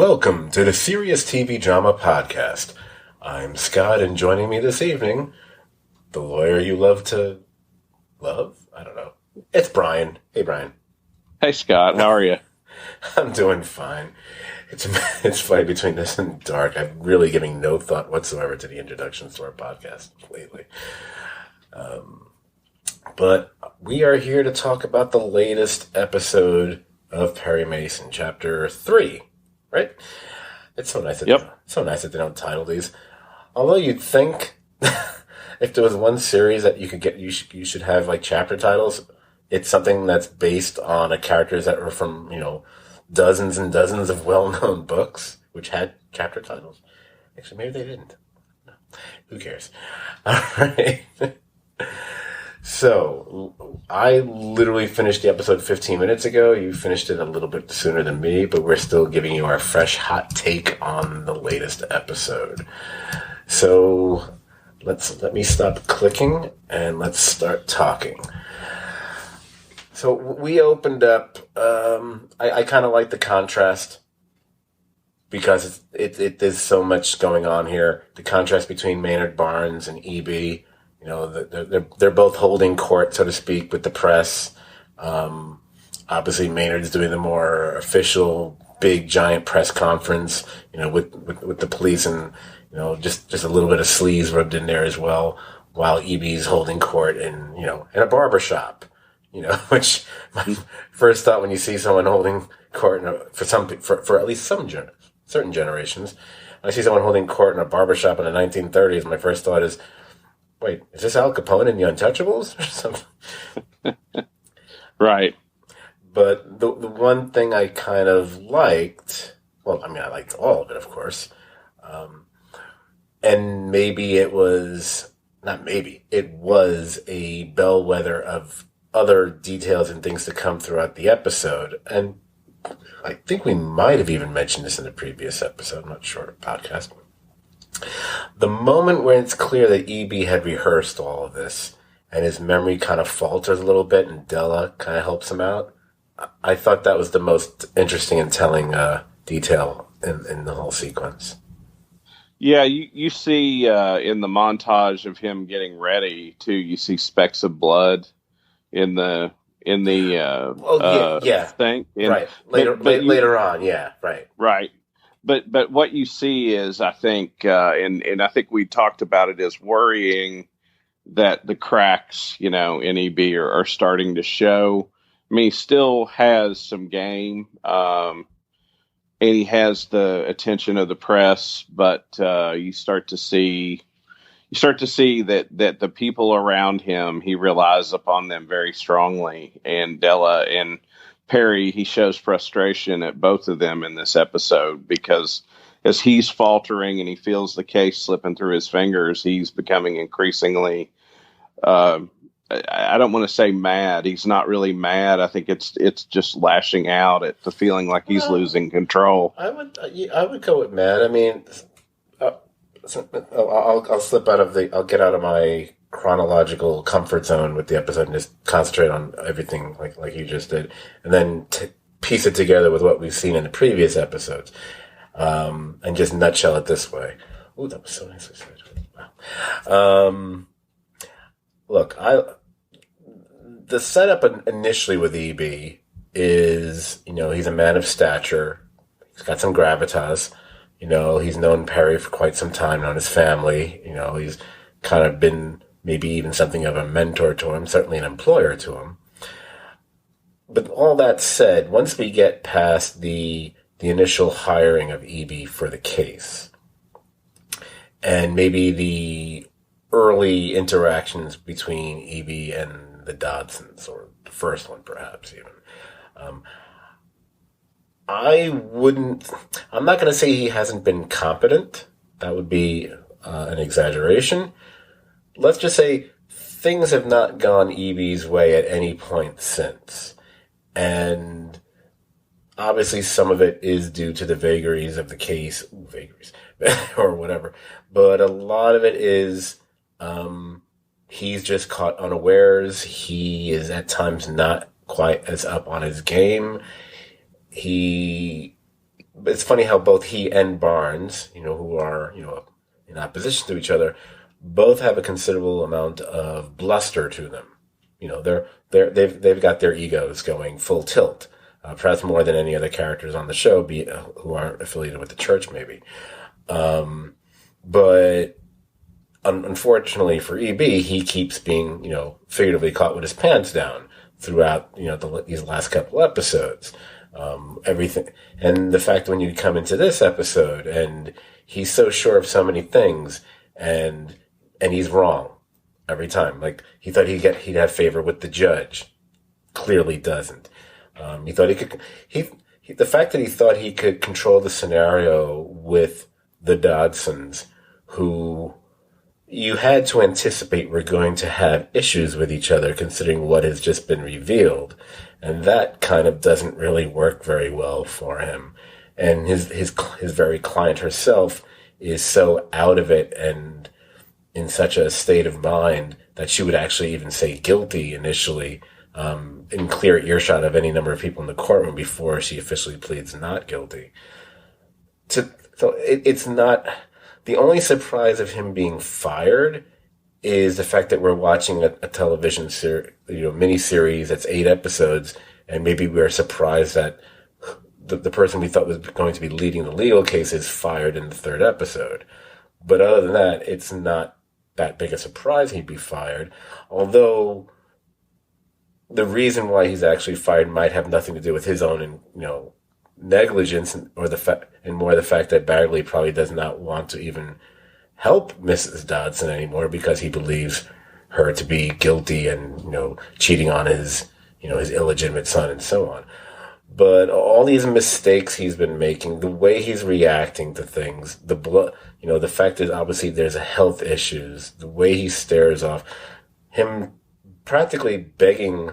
Welcome to the Serious TV Drama Podcast. I'm Scott, and joining me this evening, the lawyer you love to love? I don't know. It's Brian. Hey, Brian. Hey, Scott. How are you? I'm doing fine. It's funny between this and dark. I'm really giving no thought whatsoever to the introductions to our podcast lately. But we are here to talk about the latest episode of Perry Mason, Chapter 3. Right? It's so nice that they don't title these. Although you'd think if there was one series that you could get, you should have like chapter titles. It's something that's based on characters that were from, dozens and dozens of well-known books, which had chapter titles. Actually, maybe they didn't. No. Who cares? All right. So, I literally finished the episode 15 minutes ago. You finished it a little bit sooner than me, but we're still giving you our fresh, hot take on the latest episode. So, let me stop clicking and let's start talking. So, we opened up, I kind of like the contrast because there's so much going on here. The contrast between Maynard Barnes and E.B., they're both holding court, so to speak, with the press. Obviously, Maynard's doing the more official, big, giant press conference, with the police and, just a little bit of sleaze rubbed in there as well, while E.B.'s holding court in a barber shop, which my first thought when you see someone holding court for at least certain generations, when I see someone holding court in a barber shop in the 1930s, my first thought is, wait, is this Al Capone in The Untouchables or something? Right. But the one thing I kind of liked, I liked all of it, of course. And maybe it was a bellwether of other details and things to come throughout the episode. And I think we might have even mentioned this in the previous episode. I'm not sure, podcast. The moment when it's clear that E.B. had rehearsed all of this and his memory kind of falters a little bit and Della kind of helps him out, I thought that was the most interesting and telling detail in the whole sequence. Yeah, you see in the montage of him getting ready, too, you see specks of blood in the thing. Right. Later on, yeah, right. Right. But what you see is, I think, and I think we talked about it as worrying that the cracks, in E.B. are starting to show. I mean, he still has some game, and he has the attention of the press, but you start to see that the people around him, he relies upon them very strongly, and Della and Perry, he shows frustration at both of them in this episode because as he's faltering and he feels the case slipping through his fingers, he's becoming increasingly, I don't want to say mad. He's not really mad. I think it's just lashing out at the feeling like he's losing control. I would go with mad. I mean, I'll slip out of I'll get out of my chronological comfort zone with the episode and just concentrate on everything like you just did, and then piece it together with what we've seen in the previous episodes, and just nutshell it this way. Ooh, that was so nicely said. Wow. Look, the setup initially with E.B. is, he's a man of stature. He's got some gravitas. He's known Perry for quite some time, known his family. He's kind of been maybe even something of a mentor to him, certainly an employer to him. But all that said, once we get past the initial hiring of E.B. for the case, and maybe the early interactions between E.B. and the Dodsons, or the first one perhaps even, I'm not going to say he hasn't been competent. That would be an exaggeration. Let's just say things have not gone E.B.'s way at any point since. And obviously some of it is due to the vagaries of the case, or whatever. But a lot of it is he's just caught unawares. He is at times not quite as up on his game. He it's funny how both he and Barnes, who are, in opposition to each other, both have a considerable amount of bluster to them. They've got their egos going full tilt, perhaps more than any other characters on the show, who aren't affiliated with the church, maybe. But unfortunately for EB, he keeps being, figuratively caught with his pants down throughout, these last couple episodes. Everything, and the fact when you come into this episode and he's so sure of so many things, and he's wrong every time. Like, he thought he'd have favor with the judge, clearly doesn't. He thought he could. The fact that he thought he could control the scenario with the Dodsons, who you had to anticipate were going to have issues with each other, considering what has just been revealed. And that kind of doesn't really work very well for him. And his very client herself is so out of it and in such a state of mind that she would actually even say guilty initially, in clear earshot of any number of people in the courtroom before she officially pleads not guilty. So it's not, the only surprise of him being fired is the fact that we're watching a television miniseries that's 8 episodes, and maybe we're surprised that the person we thought was going to be leading the legal case is fired in the 3rd episode. But other than that, it's not that big a surprise he'd be fired. Although the reason why he's actually fired might have nothing to do with his own, negligence, or more the fact that Bagley probably does not want to even help Mrs. Dodson anymore because he believes her to be guilty and, cheating on his illegitimate son and so on. But all these mistakes he's been making, the way he's reacting to things, the fact that obviously there's health issues, the way he stares off, him practically begging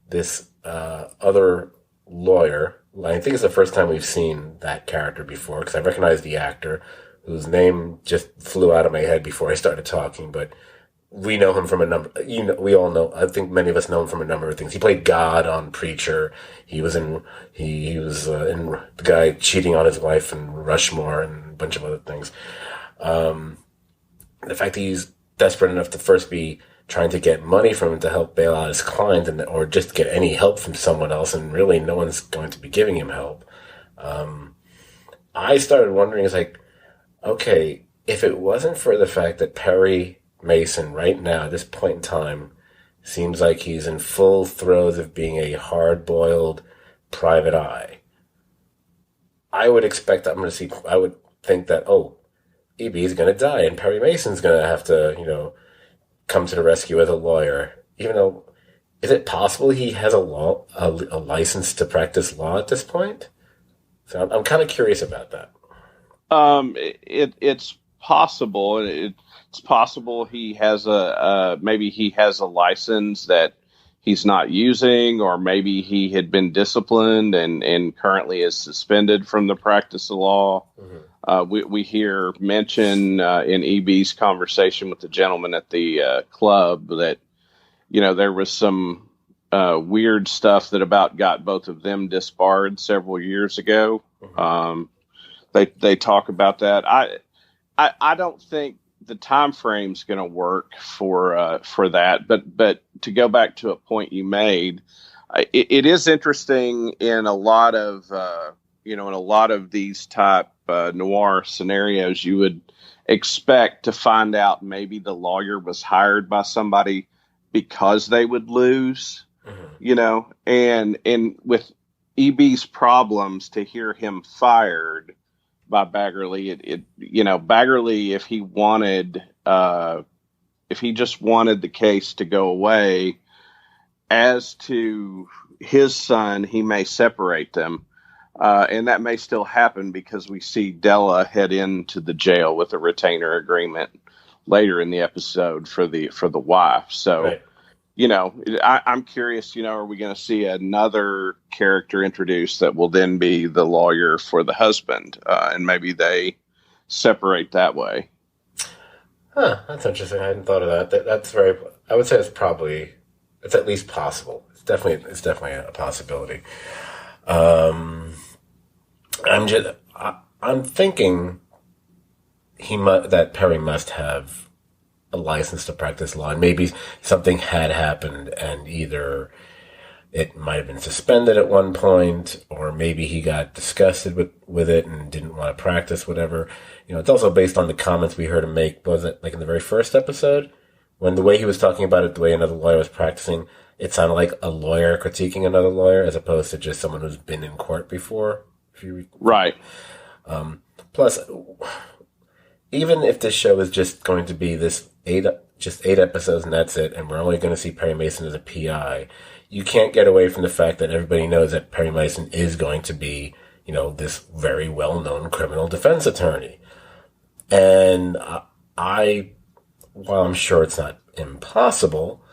this other lawyer. I think it's the first time we've seen that character before, because I recognize the actor, whose name just flew out of my head before I started talking, but we know him from a number, we all know, I think many of us know him from a number of things. He played God on Preacher. He was in the guy cheating on his wife in Rushmore and a bunch of other things. The fact that he's desperate enough to first be trying to get money from him to help bail out his client, or just get any help from someone else, and really no one's going to be giving him help. I started wondering, okay, if it wasn't for the fact that Perry Mason right now, at this point in time, seems like he's in full throes of being a hard-boiled private eye, I would think that, EB is going to die and Perry Mason's going to have to, come to the rescue as a lawyer. Even though, is it possible he has a license to practice law at this point? So I'm kind of curious about that. It's possible. It's possible he has maybe he has a license that he's not using, or maybe he had been disciplined and currently is suspended from the practice of law. Mm-hmm. We hear mention in EB's conversation with the gentleman at the club that, there was some weird stuff that about got both of them disbarred several years ago. Mm-hmm. They talk about that. I don't think the time frame's going to work for that. But to go back to a point you made, it is interesting in a lot of these type noir scenarios. You would expect to find out maybe the lawyer was hired by somebody because they would lose, mm-hmm. And with EB's problems, to hear him fired by Baggerly, Baggerly, if he just wanted the case to go away, as to his son, he may separate them. And that may still happen because we see Della head into the jail with a retainer agreement later in the episode for the wife. So, right. I'm curious, are we going to see another character introduced that will then be the lawyer for the husband? And maybe they separate that way. That's interesting. I hadn't thought of that. That's I would say it's at least possible. It's definitely a possibility. I'm thinking that Perry must have a license to practice law, and maybe something had happened, and either it might have been suspended at one point, or maybe he got disgusted with it and didn't want to practice, whatever. It's also based on the comments we heard him make. Was it like in the very first episode? When the way he was talking about it, the way another lawyer was practicing, it sounded like a lawyer critiquing another lawyer as opposed to just someone who's been in court before. Right. Plus, even if this show is just going to be eight episodes and that's it, and we're only going to see Perry Mason as a PI, you can't get away from the fact that everybody knows that Perry Mason is going to be, this very well-known criminal defense attorney. And while I'm sure it's not impossible,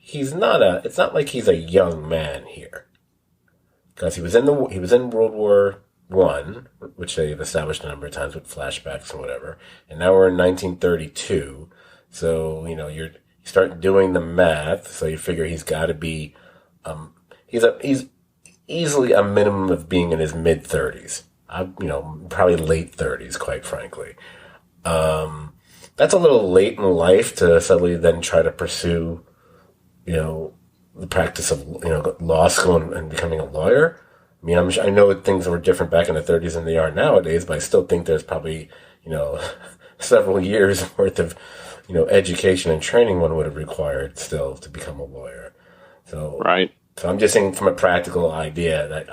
it's not like he's a young man here. Because he was in World War I, which they've established a number of times with flashbacks and whatever. And now we're in 1932. So, you start doing the math, so you figure he's got to be, he's easily a minimum of being in his mid-30s. Probably late 30s, quite frankly. That's a little late in life to suddenly then try to pursue, the practice of, law school and becoming a lawyer. I mean, I know things were different back in the 30s than they are nowadays, but I still think there's probably, several years worth of, education and training one would have required still to become a lawyer. So, right. So I'm just saying from a practical idea that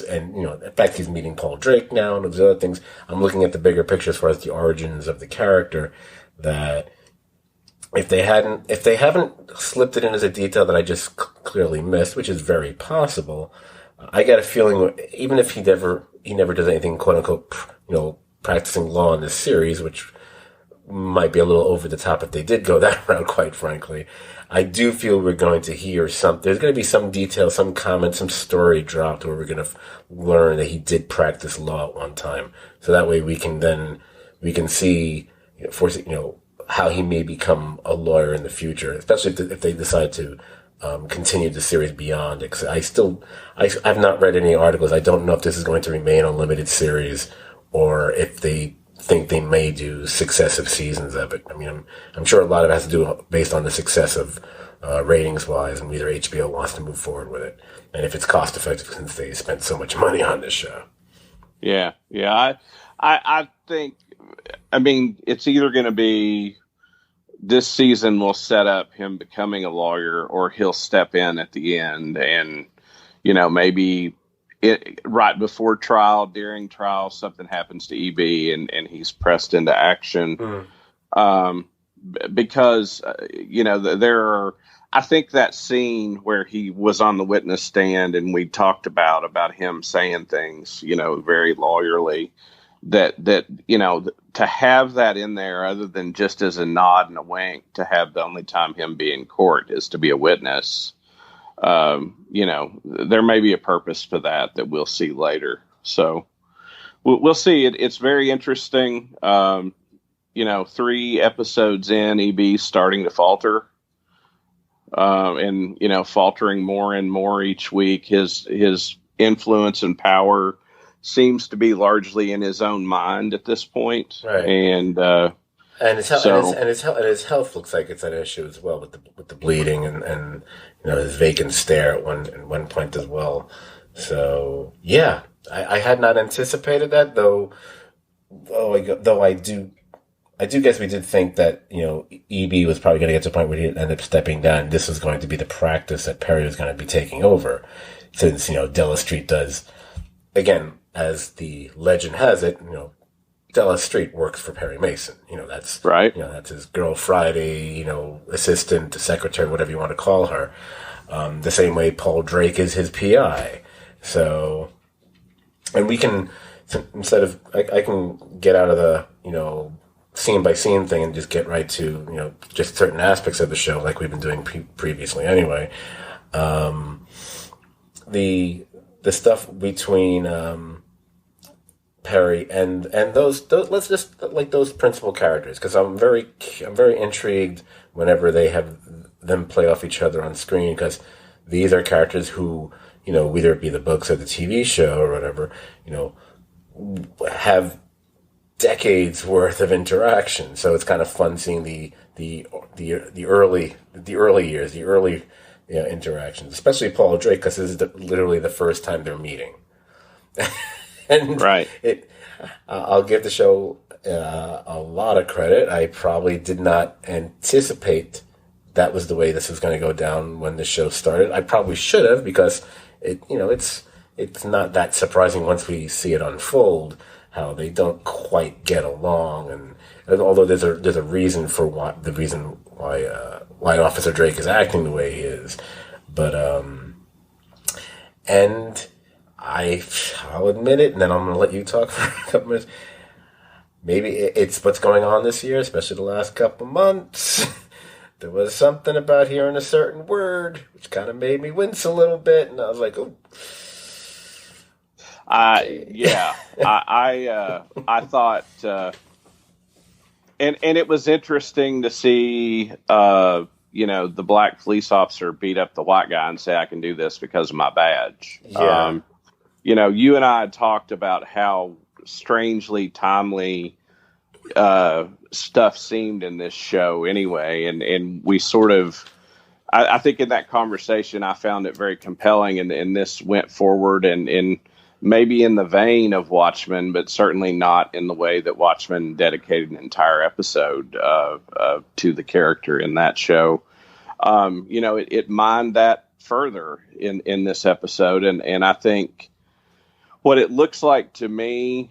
in fact, he's meeting Paul Drake now and those other things. I'm looking at the bigger picture as far as the origins of the character, that if they haven't slipped it in as a detail that I just clearly missed, which is very possible, I get a feeling even if he never does anything quote unquote, practicing law in this series, which might be a little over the top if they did go that route, quite frankly. I do feel we're going to hear there's going to be some detail, some comment, some story dropped where we're going to learn that he did practice law at one time. So that way we can see, how he may become a lawyer in the future, especially if they decide to continue the series beyond it. 'Cause I've not read any articles. I don't know if this is going to remain a limited series or if they think they may do successive seasons of it. I mean, I'm sure a lot of it has to do based on the success of ratings wise, and whether HBO wants to move forward with it, and if it's cost effective since they spent so much money on this show. Yeah. I think, it's either going to be this season will set up him becoming a lawyer, or he'll step in at the end and, maybe right before trial, during trial, something happens to EB and he's pressed into action. Because, there are, I think that scene where he was on the witness stand and we talked about him saying things, very lawyerly, that to have that in there other than just as a nod and a wink, to have the only time him be in court is to be a witness. There may be a purpose for that we'll see later. So we'll see. It's very interesting. 3 episodes in, EB's starting to falter. And faltering more and more each week. His influence and power seems to be largely in his own mind at this point. Right. And his health looks like it's an issue as well with the bleeding and his vacant stare at one point as well. So yeah, I had not anticipated that though I do guess we did think that EB was probably going to get to a point where he'd end up stepping down. This was going to be the practice that Perry was going to be taking over, since Della Street does, again, as the legend has it, Della Street works for Perry Mason. That's right. That's his girl Friday, assistant, secretary, whatever you want to call her. The same way Paul Drake is his PI. So, and we can, instead of, I can get out of the, scene by scene thing and just get right to, just certain aspects of the show like we've been doing previously anyway. The stuff between, Perry and those let's just like those principal characters, because I'm very intrigued whenever they have them play off each other on screen, because these are characters who whether it be the books or the TV show or whatever, have decades worth of interaction. So it's kind of fun seeing the early years, the early interactions, especially Paul Drake, because this is literally the first time they're meeting. And right. I'll give the show a lot of credit. I probably did not anticipate that was the way this was going to go down when the show started. I probably should have, because it's not that surprising once we see it unfold how they don't quite get along, and although there's a reason for why Officer Drake is acting the way he is, but and I'll admit it, and then I'm going to let you talk for a couple minutes. Maybe it's what's going on this year, especially the last couple months. There was something about hearing a certain word which kind of made me wince a little bit, and I was like, "Oh, yeah." I thought, and it was interesting to see, the black police officer beat up the white guy and say, "I can do this because of my badge." Yeah. You and I had talked about how strangely timely stuff seemed in this show anyway, and we sort of, I think in that conversation I found it very compelling, and this went forward and maybe in the vein of Watchmen, but certainly not in the way that Watchmen dedicated an entire episode to the character in that show. It mined that further in this episode, and I think what it looks like to me,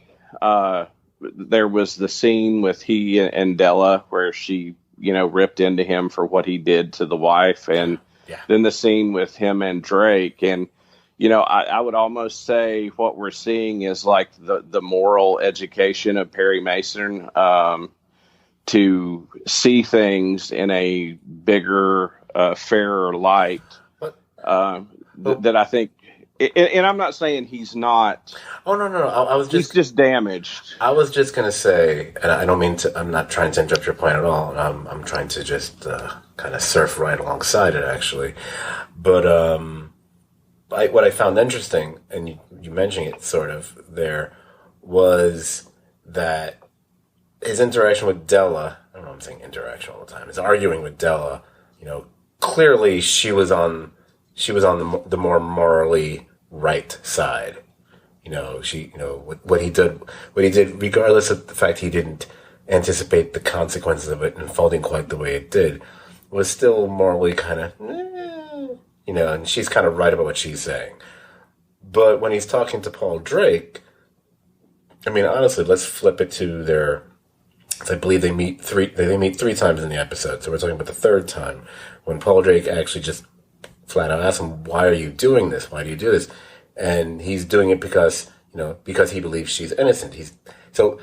there was the scene with he and Della where she, ripped into him for what he did to the wife. And then the scene with him and Drake. And, I would almost say what we're seeing is like the moral education of Perry Mason, to see things in a bigger, fairer light, that I think. And I'm not saying he's not. Oh, no. He's just damaged. I was just going to say, and I don't mean to, I'm not trying to interrupt your point at all. I'm trying to just kind of surf right alongside it, actually. But what I found interesting, and you mentioning it sort of there, was that his interaction with Della, I don't know, I'm saying interaction all the time, his arguing with Della, clearly she was on the more morally right side. What he did, regardless of the fact he didn't anticipate the consequences of it unfolding quite the way it did, was still morally kind of, and she's kind of right about what she's saying. But when he's talking to Paul Drake, I mean, honestly, let's flip it to I believe they meet three times in the episode. So we're talking about the third time when Paul Drake actually just flat out asks him, "Why are you doing this? Why do you do this?" And he's doing it because he believes she's innocent. So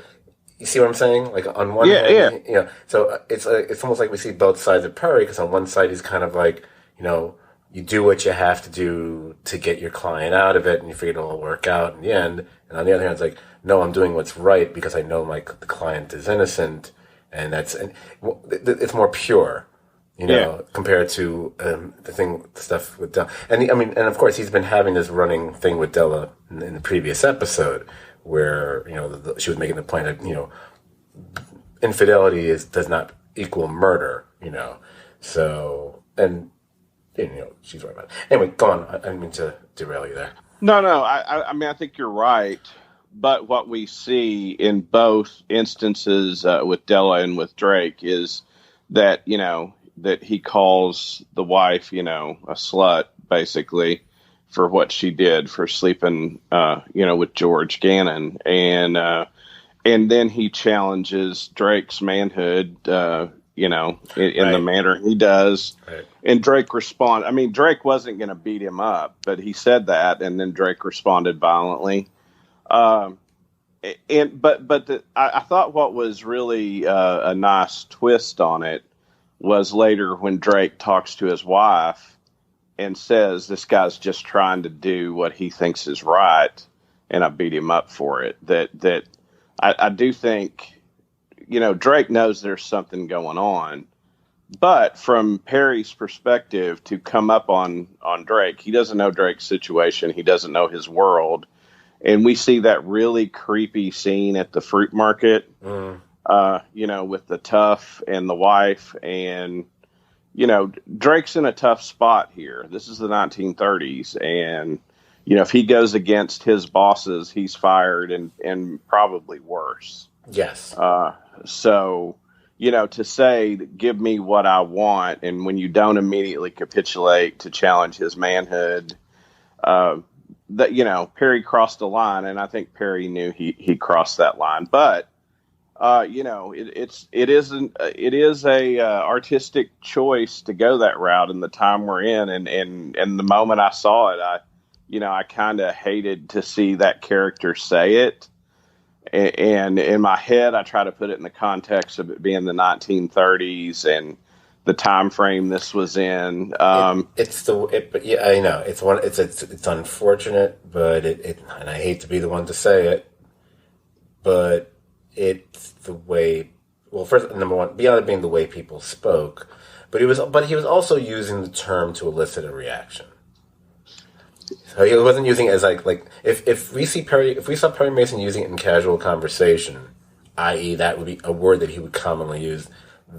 you see what I'm saying? Like on one hand, so it's almost like we see both sides of Perry, because on one side he's kind of like, you do what you have to do to get your client out of it, and you figure it'll all work out in the end. And on the other hand, it's like, no, I'm doing what's right because I know the client is innocent, and it's more pure. Compared to the stuff with Della. And and of course he's been having this running thing with Della in the previous episode where, she was making the point that, infidelity does not equal murder, So, and, she's right about it. Anyway, go on. I didn't mean to derail you there. No. I think you're right. But what we see in both instances with Della and with Drake is that, that he calls the wife, a slut, basically, for what she did for sleeping, with George Gannon. And then he challenges Drake's manhood, in the manner he does. Right. And Drake responded. I mean, Drake wasn't going to beat him up, but he said that, and then Drake responded violently. I thought what was really a nice twist on it was later when Drake talks to his wife and says, "This guy's just trying to do what he thinks is right, and I beat him up for it." That I do think, Drake knows there's something going on, but from Perry's perspective, to come up on Drake, he doesn't know Drake's situation, he doesn't know his world, and we see that really creepy scene at the fruit market, with the Tough and the wife. And, Drake's in a tough spot here. This is the 1930s. And, if he goes against his bosses, he's fired and probably worse. Yes. So, to say, give me what I want, and when you don't immediately capitulate to challenge his manhood, Perry crossed the line, and I think Perry knew he crossed that line. But, it is a artistic choice to go that route in the time we're in, and the moment I saw it, I kind of hated to see that character say it. And in my head, I try to put it in the context of it being the 1930s and the time frame this was in. Yeah, I know it's unfortunate, but and I hate to be the one to say it, but it's the way. Well, first, number one, beyond it being the way people spoke, but he was also using the term to elicit a reaction. So he wasn't using it as like if we saw Perry Mason using it in casual conversation, i.e. that would be a word that he would commonly use,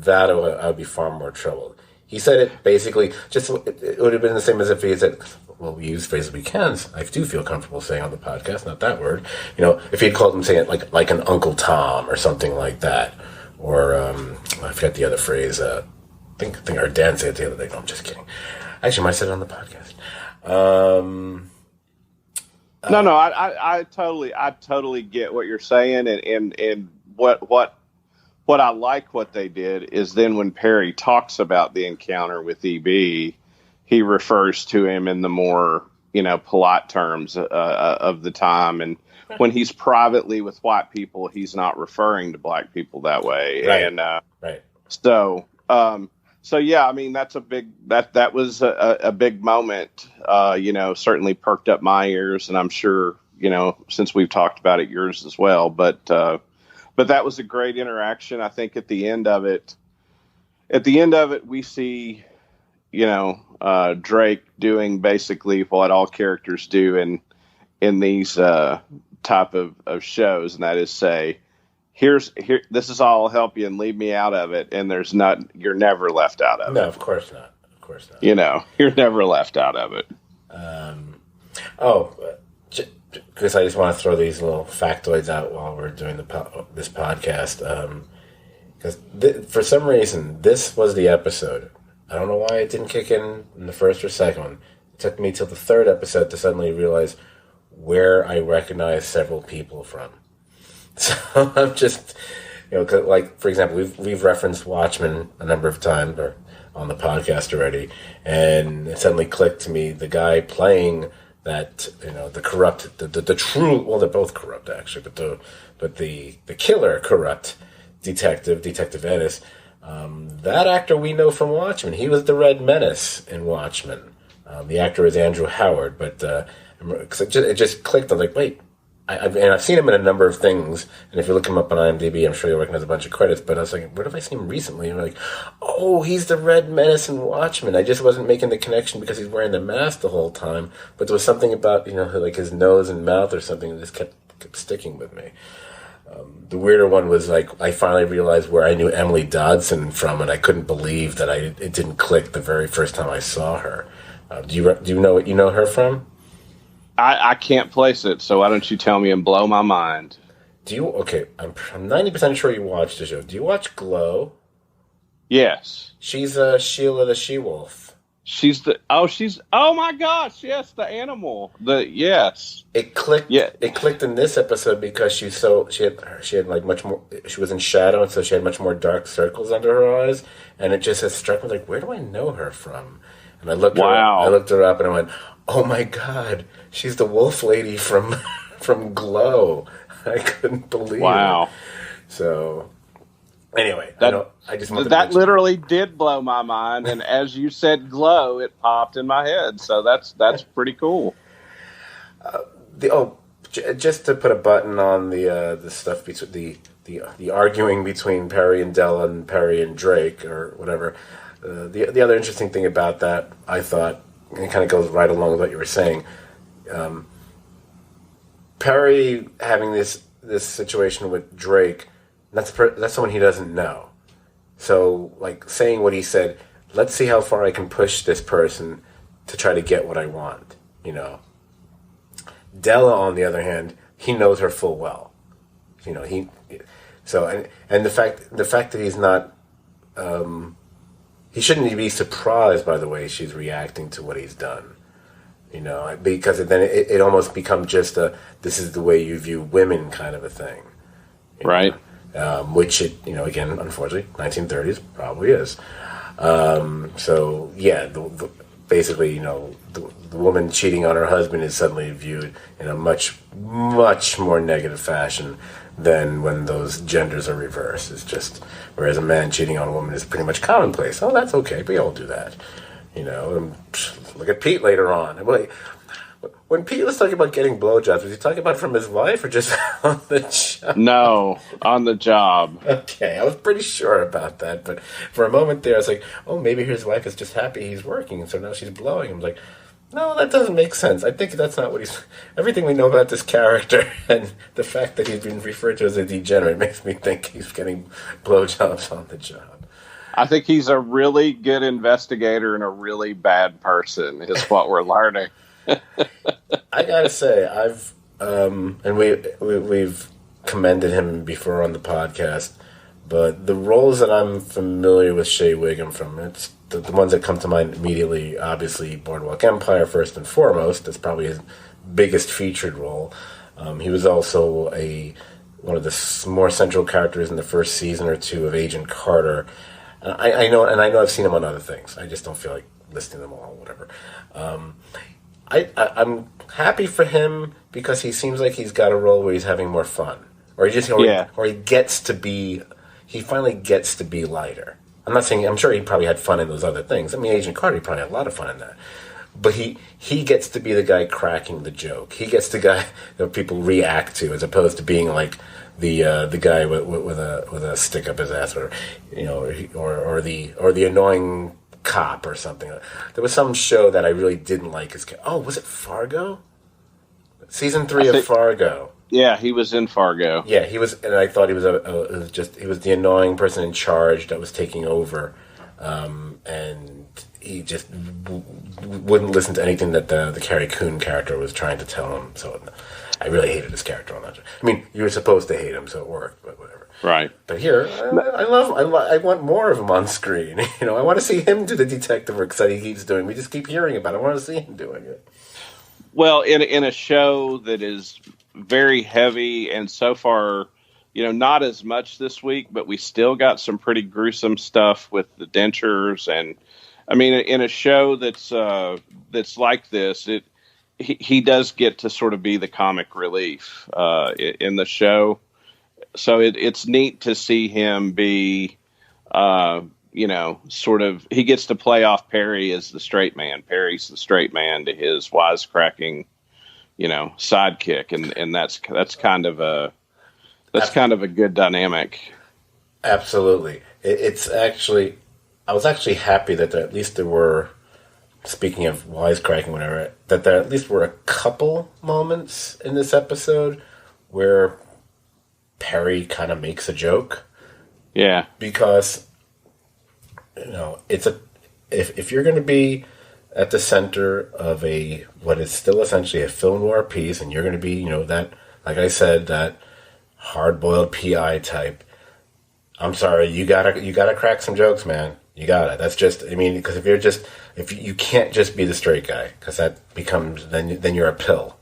I would be far more troubled. He said it basically it would have been the same as if he said, well, we use phrases we can. I do feel comfortable saying on the podcast, not that word. If he'd called him saying it like an Uncle Tom or something like that, or I forget the other phrase. I think our dad said it the other day. No, I'm just kidding. Actually, I might have said it on the podcast. No, I totally get what you're saying, and what I like what they did is then when Perry talks about the encounter with EB, he refers to him in the more polite terms of the time, and when he's privately with white people, he's not referring to black people that way, right. And right. So yeah, I mean that was a big moment. Certainly perked up my ears, and I'm sure since we've talked about it, yours as well. But that was a great interaction. I think at the end of it, we see Drake doing basically what all characters do in these type of shows, and that is say, this is all I'll help you and leave me out of it. And you're never left out of it. No, of course not. You're never left out of it. Because I just want to throw these little factoids out while we're doing this podcast. Because for some reason, this was the episode. I don't know why it didn't kick in the first or second one. It took me till the third episode to suddenly realize where I recognize several people from. So I'm just, like, for example, we've referenced Watchmen a number of times or on the podcast already, and it suddenly clicked to me the guy playing that, the corrupt, the true, well, they're both corrupt actually, but the killer corrupt Detective Ennis, that actor we know from Watchmen. He was the Red Menace in Watchmen. The actor is Andrew Howard, but it just clicked. I was like, wait. I've seen him in a number of things, and if you look him up on IMDb, I'm sure you'll recognize a bunch of credits, but I was like, where have I seen him recently? And I'm like, oh, he's the Red Menace in Watchmen. I just wasn't making the connection because he's wearing the mask the whole time, but there was something about, like his nose and mouth or something that just kept sticking with me. The weirder one was, like, I finally realized where I knew Emily Dodson from, and I couldn't believe that it didn't click the very first time I saw her. Do you know what you know her from? I can't place it, so why don't you tell me and blow my mind? Okay, I'm 90% sure you watched the show. Do you watch Glow? Yes. She's Sheila the She-Wolf. Oh my gosh, yes, the animal. Yes. It clicked. Yeah. It clicked in this episode because she had like much more, she was in shadow, and so she had much more dark circles under her eyes, and it just has struck me like, where do I know her from? And I looked her up and I went, oh my God, she's the wolf lady from Glow. I couldn't believe it. So anyway, I just wanted that literally did blow my mind, and as you said Glow, it popped in my head. So that's pretty cool. Just to put a button on the stuff between the arguing between Perry and Della and Perry and Drake or whatever. The other interesting thing about that, I thought, and it kind of goes right along with what you were saying. Perry having this situation with Drake, that's someone he doesn't know. So, like, saying what he said, let's see how far I can push this person to try to get what I want, you know. Della, on the other hand, he knows her full well. You know, and the fact that he's not, he shouldn't be surprised by the way she's reacting to what he's done. You know, because then it almost becomes just this is the way you view women kind of a thing. Right. Which again, unfortunately, 1930s probably is. So yeah, basically, the woman cheating on her husband is suddenly viewed in a much, much more negative fashion than when those genders are reversed. It's just, whereas a man cheating on a woman is pretty much commonplace. Oh, that's okay. We all do that. Look at Pete later on. When Pete was talking about getting blowjobs, was he talking about from his wife or just on the job? No, on the job. Okay, I was pretty sure about that, but for a moment there, I was like, oh, maybe his wife is just happy he's working, and so now she's blowing him. Like, no, that doesn't make sense. I think that's not what he's... Everything we know about this character and the fact that he's been referred to as a degenerate makes me think he's getting blowjobs on the job. I think he's a really good investigator and a really bad person, is what we're learning. I gotta say, we've commended him before on the podcast, but the roles that I'm familiar with Shea Wiggum from, it's the ones that come to mind immediately, obviously Boardwalk Empire first and foremost. That's probably his biggest featured role. He was also one of the more central characters in the first season or two of Agent Carter. I know I've seen him on other things. I just don't feel like listing them all, whatever. I'm happy for him because he seems like he's got a role where he's having more fun, or he finally gets to be lighter. I'm sure he probably had fun in those other things. I mean, Agent Carter, he probably had a lot of fun in that. But he gets to be the guy cracking the joke. He gets the guy that people react to, as opposed to being like the guy with a stick up his ass, or the annoying cop or something. There was some show that I really didn't like. Was it Fargo? Season 3 of Fargo. Yeah, he was in Fargo. Yeah, he was, and I thought he was he was the annoying person in charge that was taking over, and he just wouldn't listen to anything that the Carrie Coon character was trying to tell him. So I really hated his character on that. I mean, you were supposed to hate him, so it worked, but whatever. Right. But here, I want more of him on screen. I want to see him do the detective work that he keeps doing. We just keep hearing about it. I want to see him doing it. Well, in a show that is very heavy, and so far, not as much this week, but we still got some pretty gruesome stuff with the dentures, and I mean, in a show that's like this, he does get to sort of be the comic relief in the show. So it's neat to see him be, sort of, he gets to play off Perry as the straight man. Perry's the straight man to his wisecracking, sidekick. And that's kind of a good dynamic. Absolutely. It's actually, I was actually happy that at least there were, speaking of wisecracking, whatever, that there at least were a couple moments in this episode where Perry kind of makes a joke. Yeah. Because, if you're going to be at the center of what is still essentially a film noir piece, and you're going to be, that, like I said, that hard-boiled PI type, I'm sorry, you gotta crack some jokes, man. You gotta. That's just, because if you can't just be the straight guy, because that becomes, then you're a pill.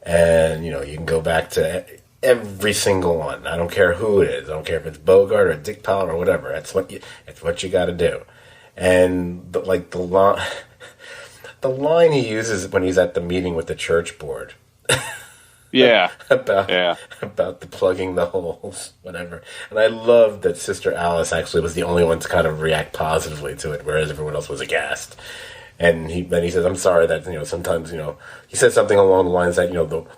And, you can go back to every single one. I don't care who it is. I don't care if it's Bogart or Dick Powell or whatever. It's what you got to do. And the line he uses when he's at the meeting with the church board. Yeah. about the plugging the holes, whatever. And I love that Sister Alice actually was the only one to kind of react positively to it, whereas everyone else was aghast. And then he says, I'm sorry that, sometimes, he said something along the lines that,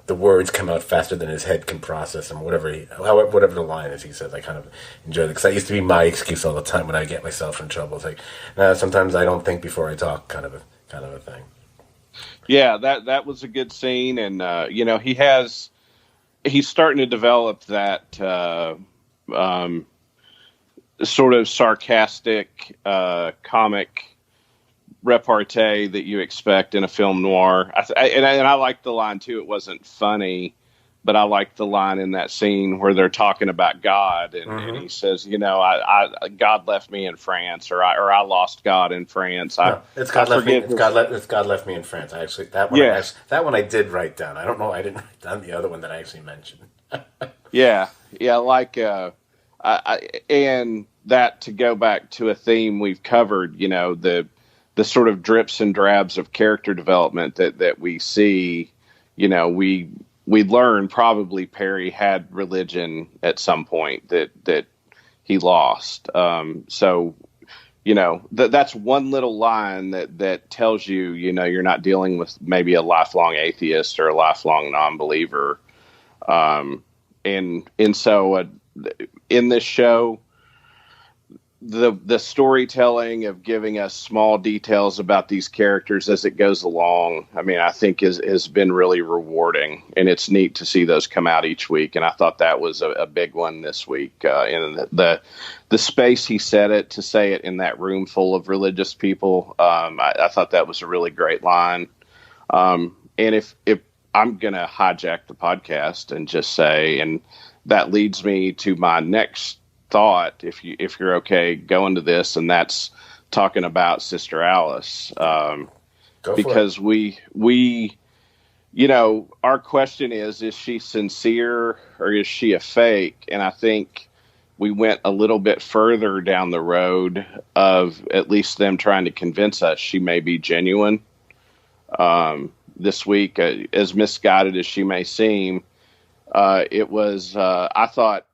the words come out faster than his head can process them, whatever the line is, he says. I kind of enjoy it, because that used to be my excuse all the time when I get myself in trouble. It's like, sometimes I don't think before I talk, kind of a thing. Yeah, that was a good scene. And, he has he's starting to develop that sort of sarcastic comic repartee that you expect in a film noir. And I liked the line too. It wasn't funny, but I liked the line in that scene where they're talking about God, and he says, I God left me in France, or I lost God in France. It's God left me. It's God left me in France. That one I did write down. I don't know. I didn't write down the other one that I actually mentioned. yeah. Like and that, to go back to a theme we've covered, the sort of drips and drabs of character development that we see. We learn probably Perry had religion at some point that he lost. So, that's one little line that tells you, you're not dealing with maybe a lifelong atheist or a lifelong non-believer. And so in this show, the storytelling of giving us small details about these characters as it goes along, I think has been really rewarding, and it's neat to see those come out each week. And I thought that was a big one this week. In the space he said it, to say it in that room full of religious people, I thought that was a really great line. And if I'm going to hijack the podcast and just say, and that leads me to my next thought, if you're okay going to this, and that's talking about Sister Alice, because we our question is she sincere or is she a fake? And I think we went a little bit further down the road of at least them trying to convince us she may be genuine. This week, as misguided as she may seem, it was I thought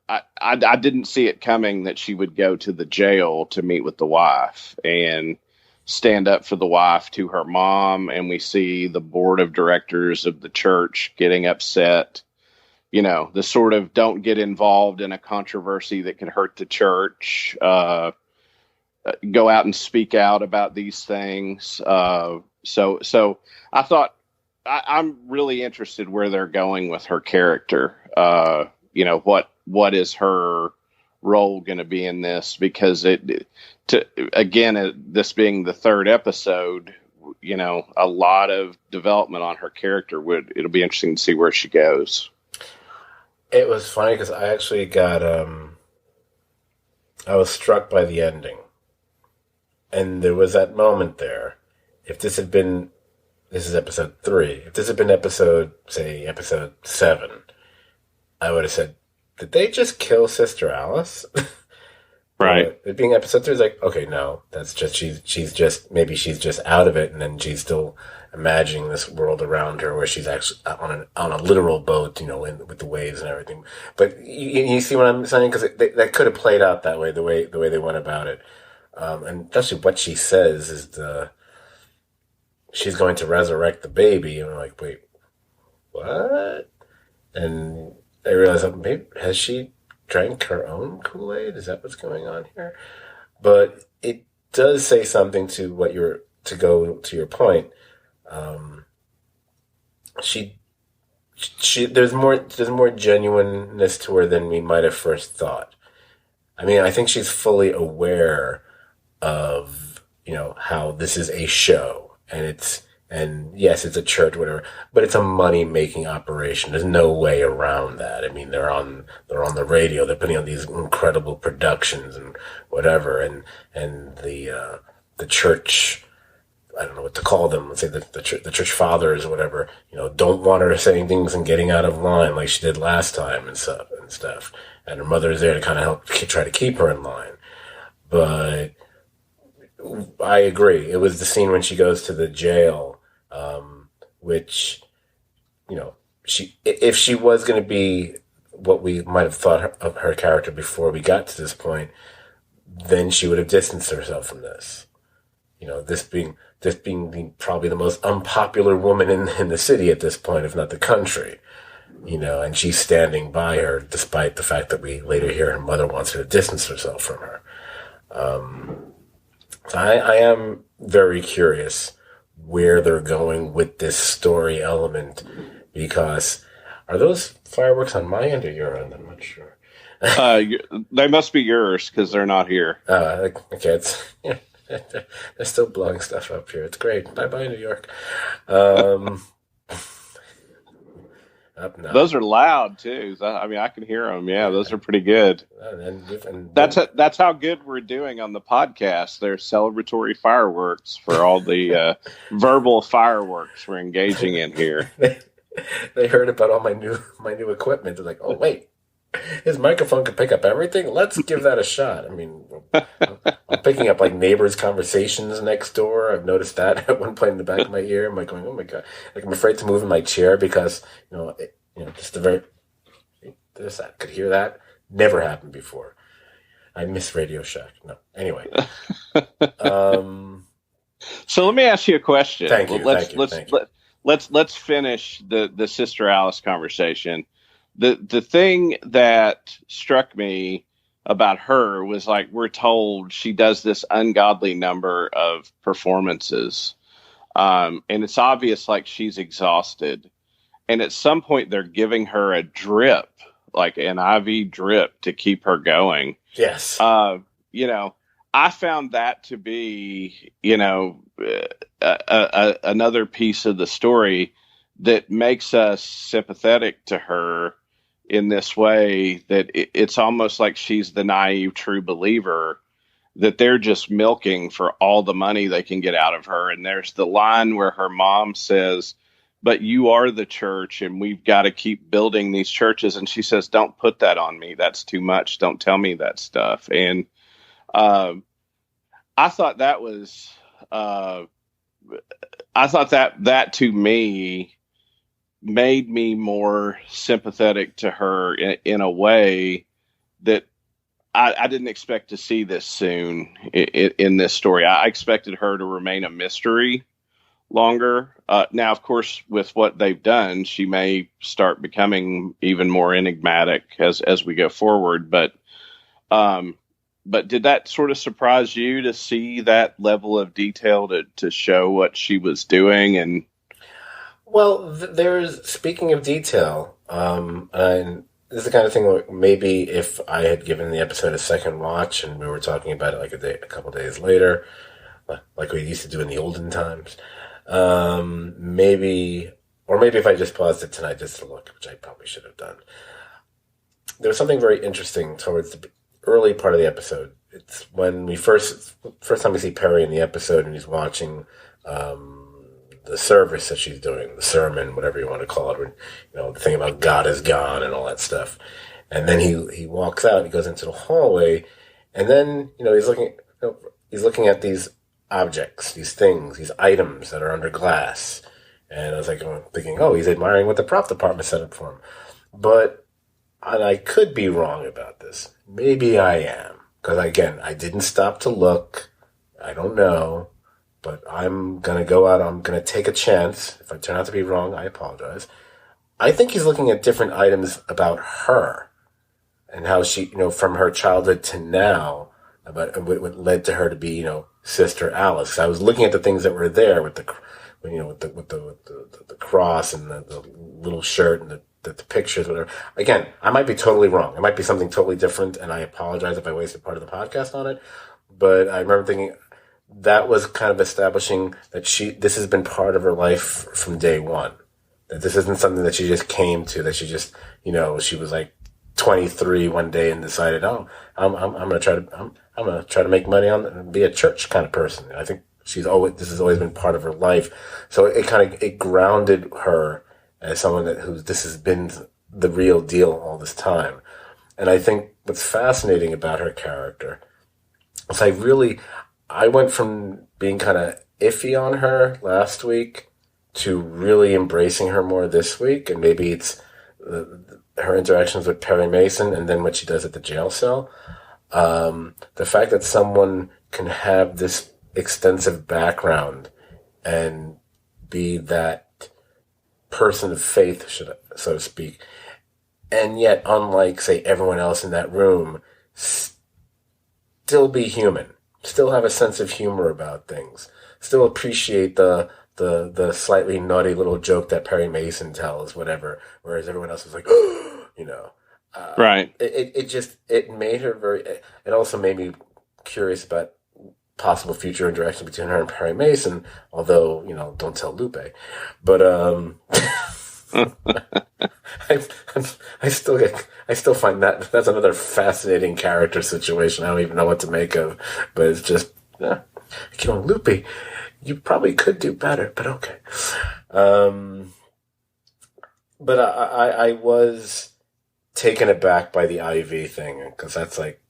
I didn't see it coming that she would go to the jail to meet with the wife and stand up for the wife to her mom. And we see the board of directors of the church getting upset, the sort of don't get involved in a controversy that could hurt the church, go out and speak out about these things. So I thought I'm really interested where they're going with her character. What is her role going to be in this? Because this being the third episode, a lot of development on her character it'll be interesting to see where she goes. It was funny because I actually got, I was struck by the ending, and there was that moment there. If this had been, this is episode 3. If this had been episode 7, I would have said, did they just kill Sister Alice? Right. It being episode 3 is like, okay, no, that's just, she's just out of it, and then she's still imagining this world around her where she's actually on a literal boat, with the waves and everything. But you see what I'm saying? Because that could have played out that way, the way they went about it. And especially what she says is she's going to resurrect the baby, and we're like, wait, what? And I realized, maybe, has she drank her own Kool-Aid? Is that what's going on here? But it does say something to to go to your point. There's more genuineness to her than we might have first thought. I think she's fully aware of, how this is a show, and yes, it's a church, whatever, but it's a money-making operation. There's no way around that. They're on the radio. They're putting on these incredible productions and whatever, and the church, I don't know what to call them. Let's say the church fathers or whatever, don't want her saying things and getting out of line like she did last time and stuff. And her mother is there to kind of help try to keep her in line. But I agree. It was the scene when she goes to the jail, which, if she was going to be what we might have thought of her character before we got to this point, then she would have distanced herself from this. This being probably the most unpopular woman in the city at this point, if not the country. And she's standing by her despite the fact that we later hear her mother wants her to distance herself from her. I am very curious where they're going with this story element, because Are those fireworks on my end or your end? I'm not sure. They must be yours because they're not here. Okay, it's they're still blowing stuff up here. It's great. Bye bye, New York. Up now. Those are loud too. I mean, I can hear them. Yeah, those are pretty good. That's how good we're doing on the podcast. They're celebratory fireworks for all the verbal fireworks we're engaging in here. They heard about all my new equipment. They're like, oh wait, his microphone can pick up everything. Let's give that a shot. I mean, I'm picking up like neighbors' conversations next door. I've noticed that at one point in the back of my ear. I'm like going, oh my god, like I'm afraid to move in my chair because just the very this I could hear that. Never happened before. I miss Radio Shack. No, anyway. So let me ask you a question. Thank you. Let's finish the Sister Alice conversation. The thing that struck me about her was like we're told she does this ungodly number of performances, and it's obvious like she's exhausted. And at some point they're giving her a drip, like an IV drip, to keep her going. Yes. I found that to be, another piece of the story that makes us sympathetic to her in this way, that it's almost like she's the naive true believer that they're just milking for all the money they can get out of her. And there's the line where her mom says, but you are the church and we've got to keep building these churches. And she says, don't put that on me. That's too much. Don't tell me that stuff. And I thought that was, that to me made me more sympathetic to her in a way that I didn't expect to see this soon in this story. I expected her to remain a mystery longer. Now, of course, with what they've done, she may start becoming even more enigmatic as we go forward. But did that sort of surprise you to see that level of detail to show what she was doing? And well, speaking of detail, and this is the kind of thing where maybe if I had given the episode a second watch and we were talking about it like a couple days later, like we used to do in the olden times, maybe if I just paused it tonight just to look, which I probably should have done. There was something very interesting towards the early part of the episode. It's when we first time we see Perry in the episode and he's watching the service that she's doing, the sermon, whatever you want to call it, when, the thing about God is gone and all that stuff. And then he walks out, he goes into the hallway, and then, he's looking at these objects, these things, these items that are under glass. And I was thinking, he's admiring what the prop department set up for him. And I could be wrong about this. Maybe I am. Because, again, I didn't stop to look. I don't know. But I'm going to go out. I'm going to take a chance. If I turn out to be wrong, I apologize. I think he's looking at different items about her and how she, from her childhood to now, about what led to her to be, Sister Alice. I was looking at the things that were there with the cross and the little shirt and the pictures, whatever. Again, I might be totally wrong. It might be something totally different, and I apologize if I wasted part of the podcast on it. But I remember thinking that was kind of establishing that this has been part of her life from day one. That this isn't something that she just came to, that she just, she was like 23 one day and decided, I'm going to try to make money and be a church kind of person. I think this has always been part of her life. So it grounded her as someone this has been the real deal all this time. And I think what's fascinating about her character is I went from being kind of iffy on her last week to really embracing her more this week. And maybe it's her interactions with Perry Mason and then what she does at the jail cell. The fact that someone can have this extensive background and be that person of faith, so to speak, and yet, unlike, say, everyone else in that room, still be human, still have a sense of humor about things, still appreciate the the slightly naughty little joke that Perry Mason tells, whatever. Whereas everyone else was like, you know, Right. it made her very. It also made me curious about possible future interaction between her and Perry Mason. Although, don't tell Lupe. But I, I still find that's another fascinating character situation. I don't even know what to make of, but it's just, Lupe, you probably could do better, but okay. But I was taken aback by the IV thing, because that's like,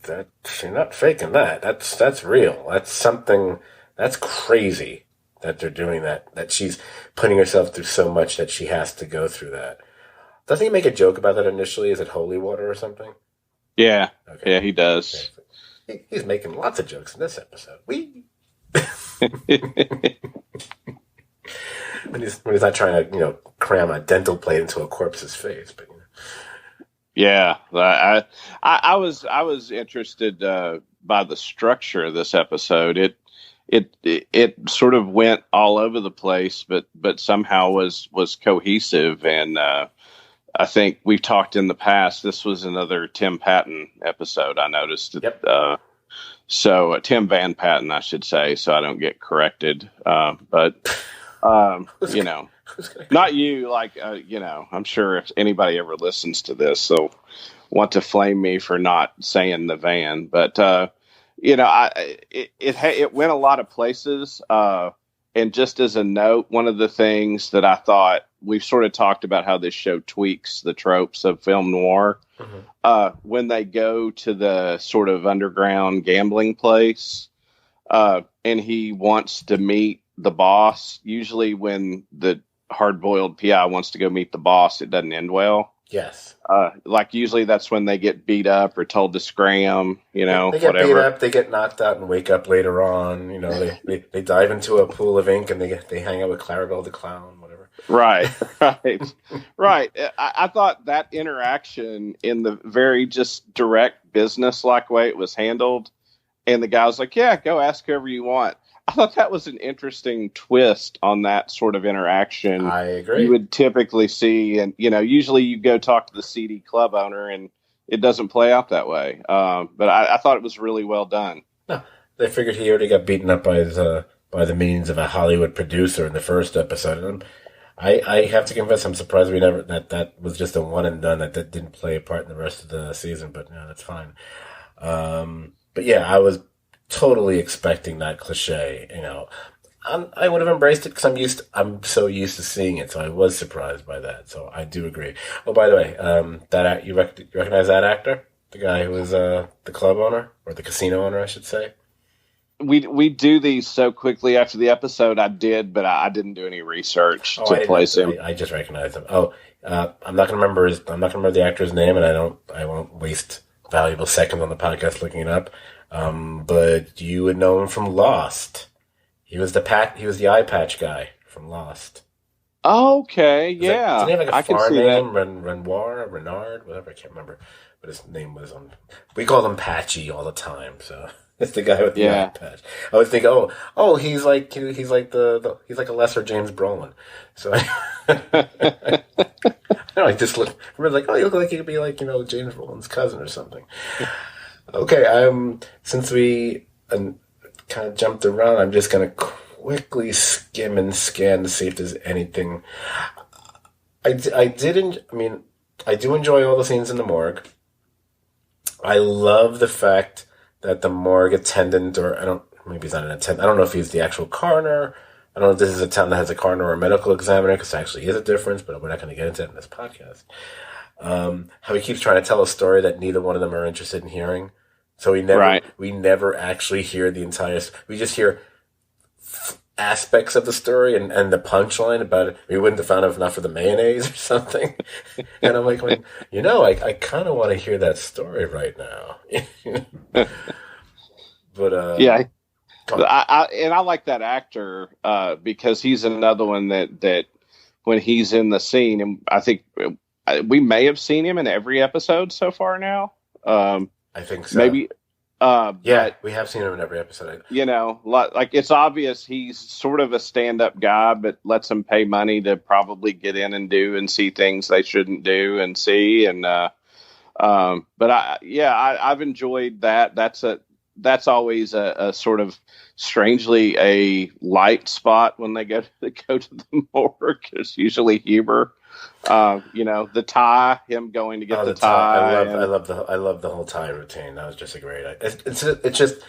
that you're not faking that. That's real. That's something that's crazy that they're doing that she's putting herself through so much that she has to go through that. Doesn't he make a joke about that initially? Is it holy water or something? Yeah. Okay. Yeah, he does. Okay. He's making lots of jokes in this episode. When he's not trying to, cram a dental plate into a corpse's face, but Yeah, I was interested by the structure of this episode. It sort of went all over the place, but somehow was cohesive. And I think we've talked in the past. This was another Tim Patton episode. I noticed. Yep. So Tim Van Patten, I should say, so I don't get corrected. But not you. Like I'm sure if anybody ever listens to this, they'll want to flame me for not saying the Van. But it went a lot of places. And just as a note, one of the things that I thought, we've sort of talked about how this show tweaks the tropes of film noir. Mm-hmm. When they go to the sort of underground gambling place, and he wants to meet the boss, usually when the hard-boiled PI wants to go meet the boss, it doesn't end well. Yes. Like usually that's when they get beat up or told to scram, they get whatever. beat up, they get knocked out and wake up later on. They dive into a pool of ink and they hang out with Clarabelle the clown, whatever. Right. I thought that interaction in the very just direct business-like way it was handled, and the guy was like, yeah, go ask whoever you want. I thought that was an interesting twist on that sort of interaction. I agree. You would typically see, and usually you go talk to the CD club owner, and it doesn't play out that way. But I thought it was really well done. No, they figured he already got beaten up by the means of a Hollywood producer in the first episode. And I have to confess, I'm surprised that was just a one and done. That didn't play a part in the rest of the season. But that's fine. But yeah, I was totally expecting that cliche. I would have embraced it because I'm so used to seeing it. So I was surprised by that. So I do agree. Oh, by the way, you recognize that actor, the guy who was the club owner or the casino owner, I should say. We do these so quickly after the episode. I did, but I didn't do any research to place him. I just recognized him. I'm not gonna remember the actor's name, and I won't waste valuable seconds on the podcast looking it up. But you would know him from Lost. He was the eye patch guy from Lost. Okay, yeah. Doesn't he have like a farm name? That. Renard, whatever, I can't remember. But his name was we call him Patchy all the time, so it's the guy with the eye patch. I would think, he's like he's like a lesser James Brolin. So I just look like, you look like he could be like, James Brolin's cousin or something. Okay, since we kind of jumped around, I'm just going to quickly skim and scan to see if there's anything. I do enjoy all the scenes in the morgue. I love the fact that the morgue attendant, maybe he's not an attendant, I don't know if he's the actual coroner. I don't know if this is a town that has a coroner or a medical examiner, because there actually is a difference, but we're not going to get into it in this podcast. How he keeps trying to tell a story that neither one of them are interested in hearing. So we never actually hear the entire. We just hear aspects of the story and the punchline about it. We wouldn't have found enough of the mayonnaise or something. And I'm like, I kind of want to hear that story right now. But yeah, I like that actor because he's another one that when he's in the scene, and I think we may have seen him in every episode so far now. I think so. Maybe But we have seen him in every episode. like it's obvious he's sort of a stand-up guy, but lets them pay money to probably get in and do and see things they shouldn't do and see. And but I've enjoyed that. That's always a sort of strangely a light spot when they go to the morgue. It's usually humor. The tie, him going to get the tie. I love the whole tie routine. That was just a great idea. It's just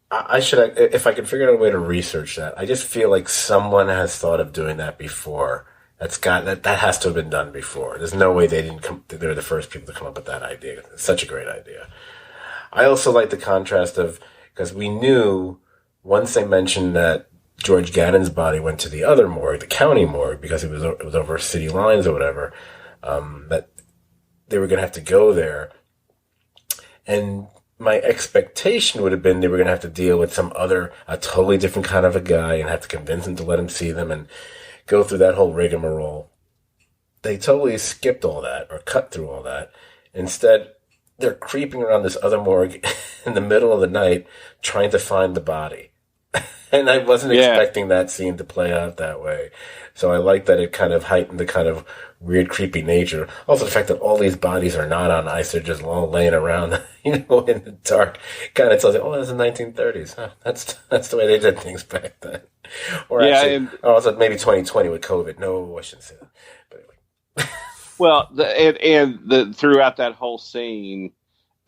I should, if I could figure out a way to research that. I just feel like someone has thought of doing that before. That has to have been done before. There's no way they were the first people to come up with that idea. It's such a great idea. I also like the contrast because we knew once they mentioned that George Gannon's body went to the other morgue, the county morgue, because it was over city lines or whatever, that they were going to have to go there. And my expectation would have been they were going to have to deal with a totally different kind of a guy and have to convince him to let him see them and go through that whole rigmarole. They totally skipped all that or cut through all that. Instead, they're creeping around this other morgue in the middle of the night trying to find the body. And I wasn't expecting that scene to play out that way. So I like that it kind of heightened the kind of weird, creepy nature. Also the fact that all these bodies are not on ice, they're just all laying around, in the dark. Kind of tells you, that's the 1930s. Huh? That's the way they did things back then. Or also maybe 2020 with COVID. No, I shouldn't say that. But anyway. Well, throughout that whole scene,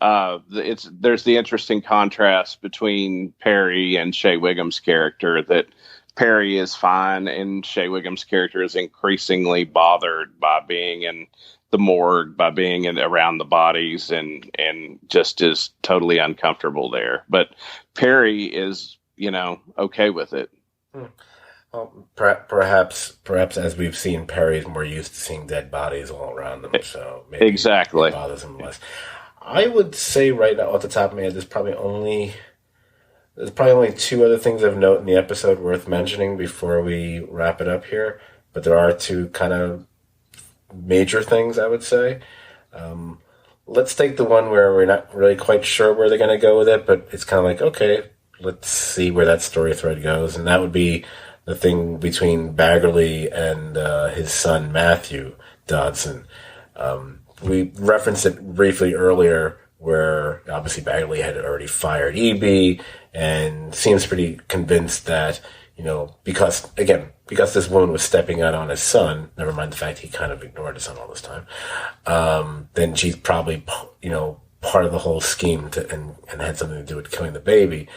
there's the interesting contrast between Perry and Shea Whigham's character, that Perry is fine and Shea Whigham's character is increasingly bothered by being in the morgue, by being around the bodies, and just is totally uncomfortable there. But Perry is, okay with it. Well, perhaps as we've seen, Perry's more used to seeing dead bodies all around them, so maybe exactly it bothers him less. I would say right now, off the top of my head, there's probably only two other things of note in the episode worth mentioning before we wrap it up here. But there are two kind of major things, I would say. Let's take the one where we're not really quite sure where they're going to go with it, but it's kind of like, okay, let's see where that story thread goes. And that would be the thing between Baggerly and his son, Matthew Dodson. We referenced it briefly earlier, where obviously Baggerly had already fired E.B. and seems pretty convinced that, because this woman was stepping out on his son, never mind the fact he kind of ignored his son all this time, then she's probably, part of the whole scheme and had something to do with killing the baby.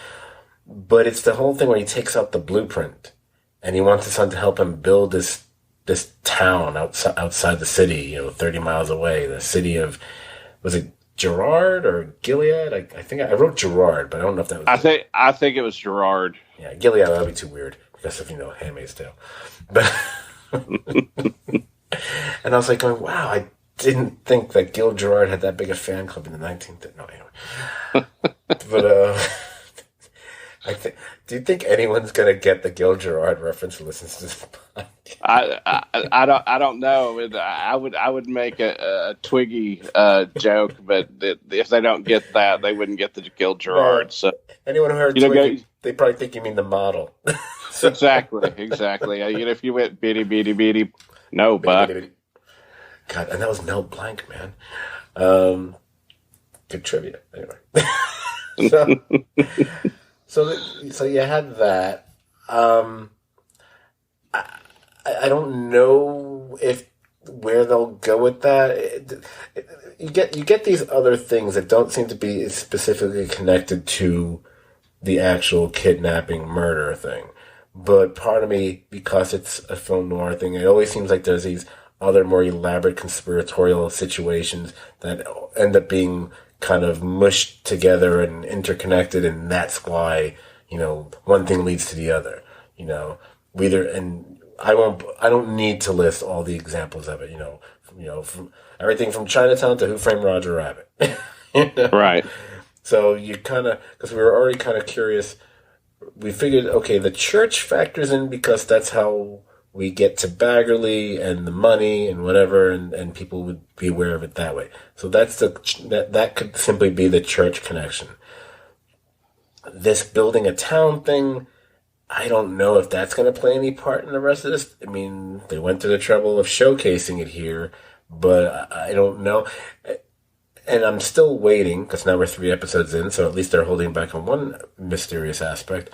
But it's the whole thing where he takes out the blueprint and he wants his son to help him build this town outside the city, 30 miles away, the city of, was it Gerard or Gilead? I think I wrote Gerard, but I don't know if that was. I think it was Gerard. Yeah, Gilead, that'd be too weird because of Handmaid's Tale. But and I was like going, wow, I didn't think that Gil Gerard had that big a fan club in the 19th. No, anyway. But do you think anyone's gonna get the Gil Gerard reference who listens to this podcast? I don't know. I would make a Twiggy joke, but if they don't get that, they wouldn't get the Gil Gerard. So anyone who heard Twiggy, they probably think you mean the model. Exactly. If you went bitty bitty bitty, no, Buck. God, and that was Mel Blanc, man. Good trivia. Anyway, so you had that. I don't know where they'll go with that. You get these other things that don't seem to be specifically connected to the actual kidnapping murder thing. But part of me, because it's a film noir thing, it always seems like there's these other more elaborate conspiratorial situations that end up being kind of mushed together and interconnected, and that's why, one thing leads to the other. I don't need to list all the examples of it, from everything from Chinatown to Who Framed Roger Rabbit. Right. So you kind of, because we were already kind of curious, we figured, okay, the church factors in because that's how we get to Baggerly and the money and whatever, and people would be aware of it that way. So that could simply be the church connection. This building a town thing, I don't know if that's going to play any part in the rest of this. I mean, they went to the trouble of showcasing it here, but I don't know. And I'm still waiting, because now we're 3 episodes in, so at least they're holding back on one mysterious aspect.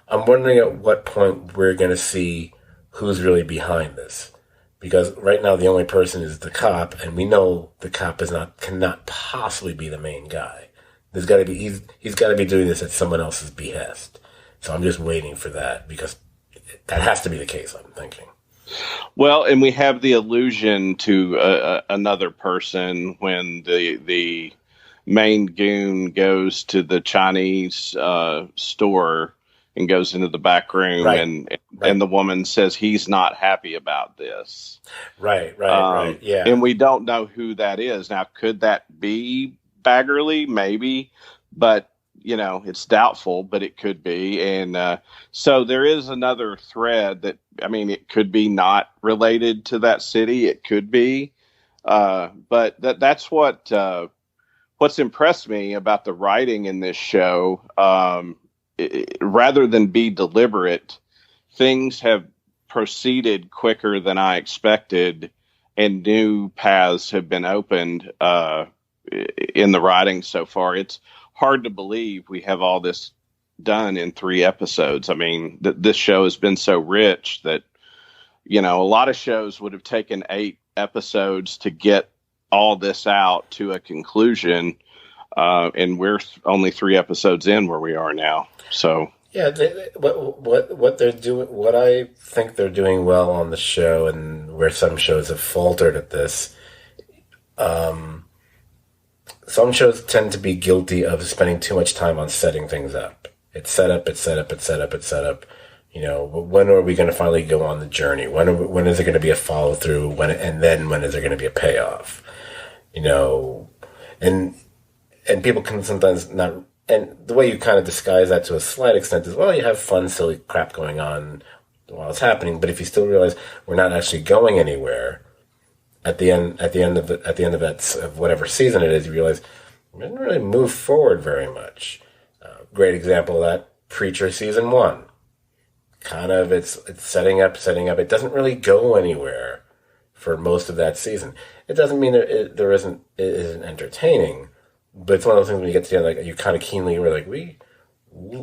I'm wondering at what point we're going to see who's really behind this. Because right now the only person is the cop, and we know the cop cannot possibly be the main guy. There's got to be he's got to be doing this at someone else's behest. So I'm just waiting for that, because that has to be the case, I'm thinking. Well, and we have the allusion to another person when the main goon goes to the Chinese store and goes into the back room, Right. and the woman says he's not happy about this. Right, yeah. And we don't know who that is. Now, could that be Baggerly? Maybe, but it's doubtful, but it could be. And so there is another thread that, I mean, it could be not related to that city. It could be, but that's what's impressed me about the writing in this show. Rather than be deliberate, things have proceeded quicker than I expected, and new paths have been opened in the writing so far. It's hard to believe we have all this done in 3 episodes. I mean, this show has been so rich that, a lot of shows would have taken 8 episodes to get all this out to a conclusion. And we're only 3 episodes in where we are now. So yeah, what they're doing, what I think they're doing well on the show, and where some shows have faltered at this. Some shows tend to be guilty of spending too much time on setting things up. It's set up. When are we going to finally go on the journey? When is there going to be a follow through? When is there going to be a payoff? And people can sometimes not. And the way you kind of disguise that to a slight extent is, well, you have fun, silly crap going on while it's happening. But if you still realize we're not actually going anywhere, at the end of whatever season it is, you realize we didn't really move forward very much. Great example of that, Preacher season 1. Kind of, it's setting up. It doesn't really go anywhere for most of that season. It doesn't mean it isn't entertaining. But it's one of those things when you get to the end, like, you kind of keenly were like, we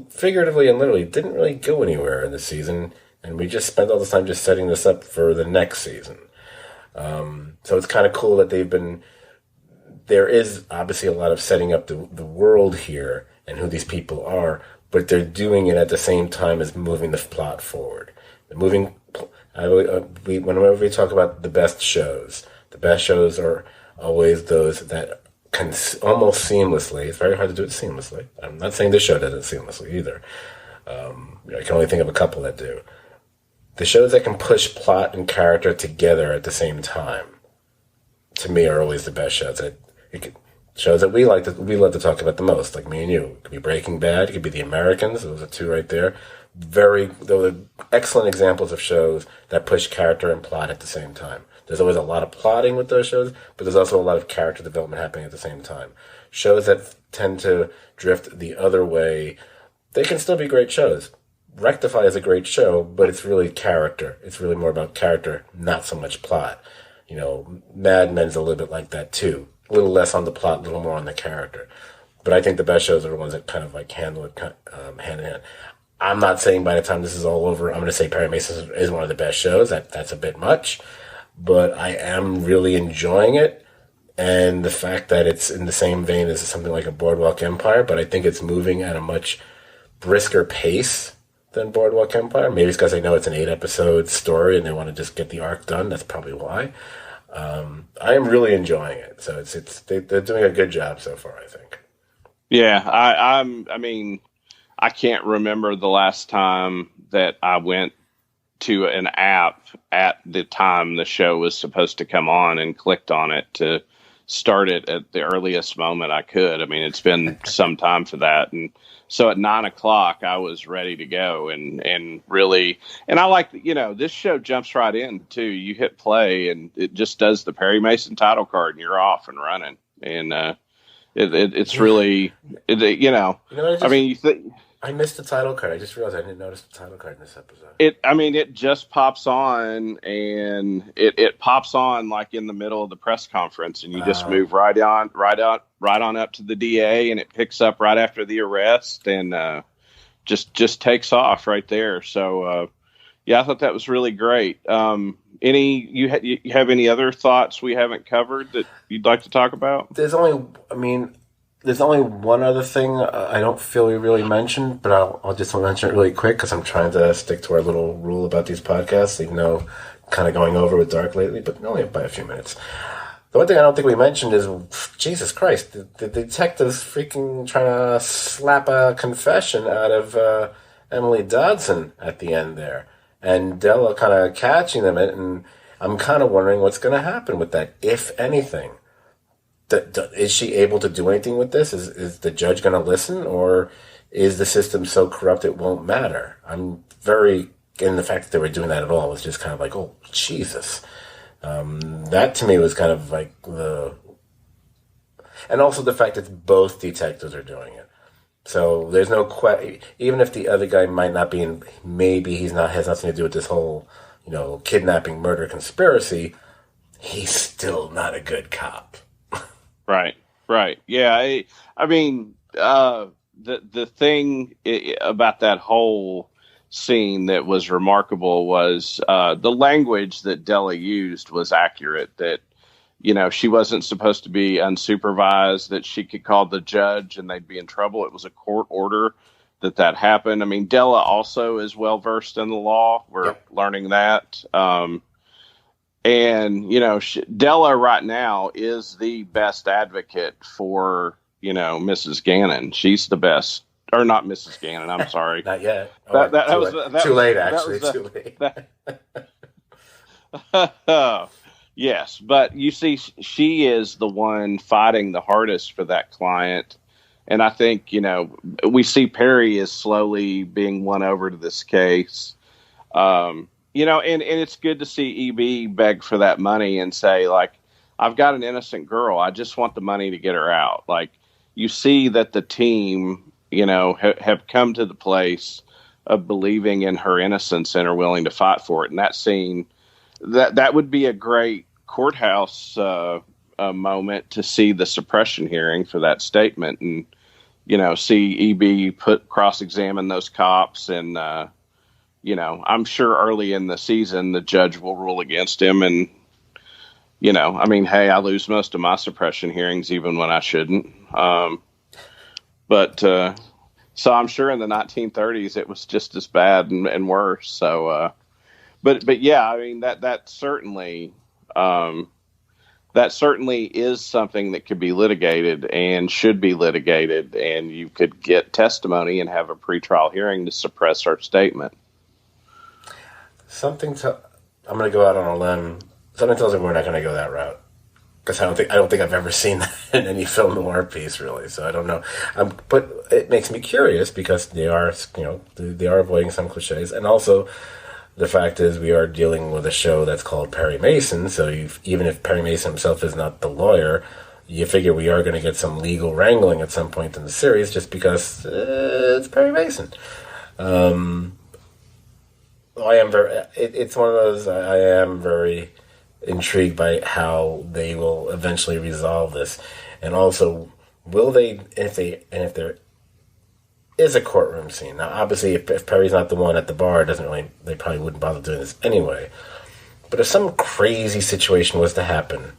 figuratively and literally didn't really go anywhere in this season, and we just spent all this time just setting this up for the next season. So it's kind of cool that there is obviously a lot of setting up the world here and who these people are, but they're doing it at the same time as moving the plot forward. Whenever we talk about the best shows are always those that can almost seamlessly. It's very hard to do it seamlessly. I'm not saying this show does it seamlessly either. I can only think of a couple that do. The shows that can push plot and character together at the same time, to me, are always the best shows. Shows that we love to talk about the most, like me and you. It could be Breaking Bad. It could be The Americans. Those are 2 right there. Those are excellent examples of shows that push character and plot at the same time. There's always a lot of plotting with those shows, but there's also a lot of character development happening at the same time. Shows that tend to drift the other way, they can still be great shows. Rectify is a great show, but it's really character. It's really more about character, not so much plot. Mad Men's a little bit like that too. A little less on the plot, a little more on the character. But I think the best shows are the ones that kind of like handle it hand in hand. I'm not saying by the time this is all over, I'm going to say Perry Mason is one of the best shows. That's a bit much. But I am really enjoying it. And the fact that it's in the same vein as something like a Boardwalk Empire, but I think it's moving at a much brisker pace than Boardwalk Empire. Maybe it's because they know it's an 8-episode story and they want to just get the arc done. That's probably why. I am really enjoying it. So they're doing a good job so far, I think. Yeah, I mean, I can't remember the last time that I went to an app at the time the show was supposed to come on and clicked on it to start it at the earliest moment I could. I mean, it's been some time for that. And so at 9:00 I was ready to go and really, and I like, this show jumps right in too. You hit play and it just does the Perry Mason title card and you're off and running. And, it's really, I mean, you think, I missed the title card. I just realized I didn't notice the title card in this episode. It just pops on, and it pops on like in the middle of the press conference, and you just move right on up to the DA, and it picks up right after the arrest, and just takes off right there. So yeah, I thought that was really great. You have any other thoughts we haven't covered that you'd like to talk about? There's only one other thing I don't feel we really mentioned, but I'll just mention it really quick because I'm trying to stick to our little rule about these podcasts, even though kind of going over with Dark lately, but only by a few minutes. The one thing I don't think we mentioned is, Jesus Christ, the detective's freaking trying to slap a confession out of Emily Dodson at the end there. And Della kind of catching them, and I'm kind of wondering what's going to happen with that, if anything. Is she able to do anything with this? Is the judge going to listen, or is the system so corrupt it won't matter? And the fact that they were doing that at all was just kind of like, oh, Jesus. That to me was kind of like and also the fact that both detectives are doing it. So there's no even if the other guy might not be maybe has nothing to do with this whole, kidnapping, murder conspiracy, he's still not a good cop. Right. Yeah. I mean, the thing about that whole scene that was remarkable was the language that Della used was accurate, that, she wasn't supposed to be unsupervised, that she could call the judge and they'd be in trouble. It was a court order that happened. I mean, Della also is well versed in the law. We're learning that. And, Della right now is the best advocate for, Mrs. Gannon. She's the best. Or not Mrs. Gannon, I'm sorry. Not yet. Too late, actually. Too late. Yes, but you see, she is the one fighting the hardest for that client. And I think, we see Perry is slowly being won over to this case. And it's good to see EB beg for that money and say, like, I've got an innocent girl. I just want the money to get her out. Like, you see that the team, have come to the place of believing in her innocence and are willing to fight for it. And that scene, that would be a great courthouse moment to see the suppression hearing for that statement and, see EB cross-examine those cops and, I'm sure early in the season, the judge will rule against him. And, hey, I lose most of my suppression hearings even when I shouldn't. So I'm sure in the 1930s, it was just as bad and worse. So, but yeah, I mean, that certainly is something that could be litigated and should be litigated. And you could get testimony and have a pretrial hearing to suppress her statement. I'm going to go out on a limb. Something tells me we're not going to go that route, because I don't think I've ever seen that in any film noir piece, really. So I don't know. But it makes me curious because they are avoiding some cliches, and also the fact is we are dealing with a show that's called Perry Mason. So even if Perry Mason himself is not the lawyer, you figure we are going to get some legal wrangling at some point in the series, just because it's Perry Mason. It's one of those, I am very intrigued by how they will eventually resolve this. And also, will they, if there is a courtroom scene. Now, obviously, if Perry's not the one at the bar, they probably wouldn't bother doing this anyway. But if some crazy situation was to happen,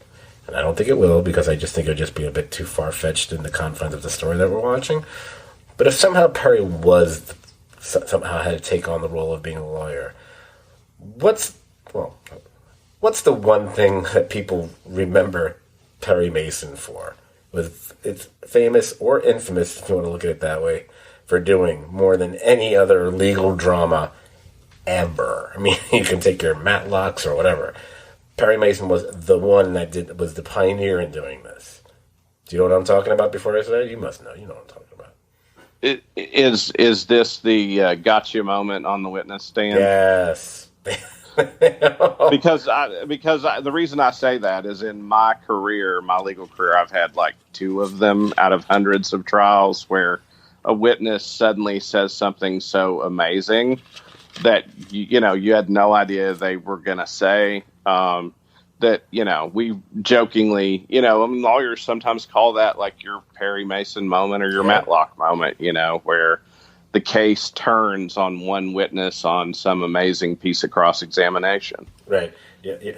and I don't think it will, because I just think it would just be a bit too far-fetched in the confines of the story that we're watching. But if somehow Perry somehow had to take on the role of being a lawyer, what's the one thing that people remember Perry Mason for? It's famous or infamous, if you want to look at it that way, for doing more than any other legal drama ever. I mean, you can take your Matlocks or whatever. Perry Mason was the one that was the pioneer in doing this. Do you know what I'm talking about before I say it? You must know. You know what I'm talking about. Is this the gotcha moment on the witness stand? Yes. because the reason I say that is in my legal career, I've had like 2 of them out of hundreds of trials where a witness suddenly says something so amazing that you had no idea they were going to say. That we jokingly, lawyers sometimes call that like your Perry Mason moment or your Matlock moment, where the case turns on one witness on some amazing piece of cross-examination. Right. Yeah.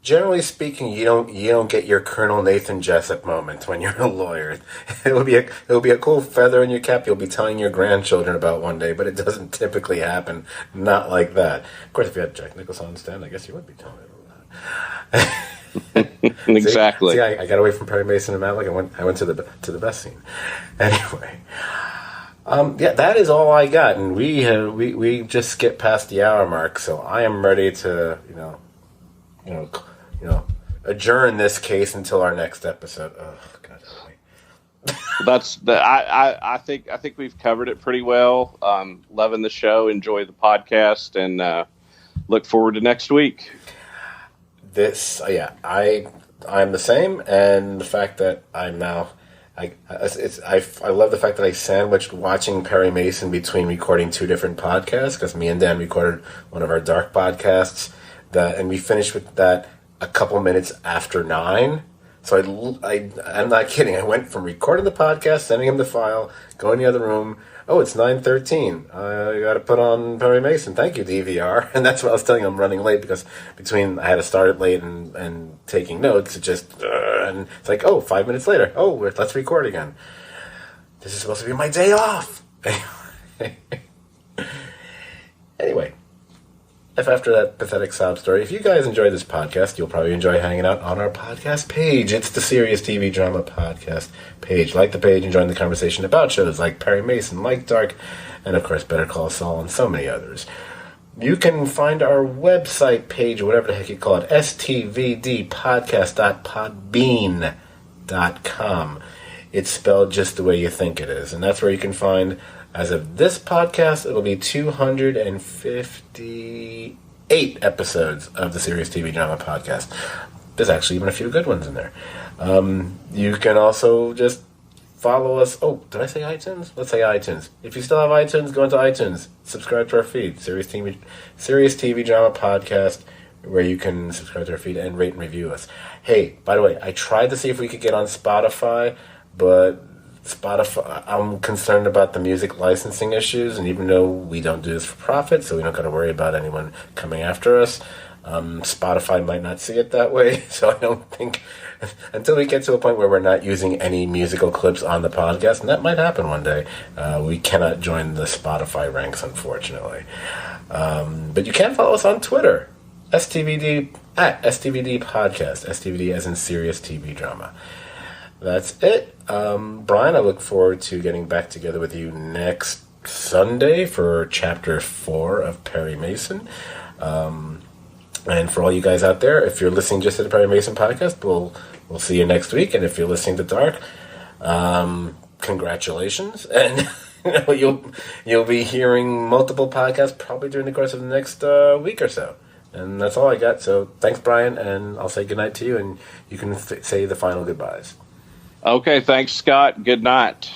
Generally speaking, you don't get your Colonel Nathan Jessup moment when you're a lawyer. It'll be a cool feather in your cap you'll be telling your grandchildren about one day, but it doesn't typically happen. Not like that. Of course, if you had Jack Nicholson on stand, I guess you would be telling it. Exactly. See, I got away from Perry Mason and Matlock. I went to the best scene. Anyway. That is all I got, and we just skipped past the hour mark, so I am ready to adjourn this case until our next episode. Oh, God help me. I think we've covered it pretty well. Loving the show, enjoy the podcast, and look forward to next week. I'm the same, and the fact that I'm now. I love the fact that I sandwiched watching Perry Mason between recording two different podcasts, because me and Dan recorded one of our dark podcasts, and we finished with that a couple minutes after 9. So I'm not kidding. I went from recording the podcast, sending him the file, going to the other room. Oh, it's 9:13. I got to put on Perry Mason. Thank you, DVR. And that's what I was telling him. I'm running late because I had to start it late and taking notes. And it's like, 5 minutes later. Oh, let's record again. This is supposed to be my day off. Anyway. If after that pathetic sob story, if you guys enjoy this podcast, you'll probably enjoy hanging out on our podcast page. It's the Serious TV Drama Podcast page. Like the page and join the conversation about shows like Perry Mason, like Dark, and of course Better Call Saul and so many others. You can find our website page, or whatever the heck you call it, stvdpodcast.podbean.com. It's spelled just the way you think it is, and that's where you can find. As of this podcast, it'll be 258 episodes of the Serious TV Drama Podcast. There's actually even a few good ones in there. You can also just follow us. Oh, did I say iTunes? Let's say iTunes. If you still have iTunes, go into iTunes. Subscribe to our feed, Serious TV Drama Podcast, where you can subscribe to our feed and rate and review us. Hey, by the way, I tried to see if we could get on Spotify, but Spotify, I'm concerned about the music licensing issues, and even though we don't do this for profit, so we don't got to worry about anyone coming after us, Spotify might not see it that way, so I don't think, until we get to a point where we're not using any musical clips on the podcast, and that might happen one day, we cannot join the Spotify ranks, unfortunately. But you can follow us on Twitter, STVD Podcast, STVD as in Serious TV Drama. That's it. Brian, I look forward to getting back together with you next Sunday for Chapter 4 of Perry Mason. And for all you guys out there, if you're listening just to the Perry Mason podcast, we'll see you next week. And if you're listening to Dark, congratulations. And you'll be hearing multiple podcasts probably during the course of the next week or so. And that's all I got. So thanks, Brian, and I'll say goodnight to you, and you can say the final goodbyes. Okay, thanks, Scott. Good night.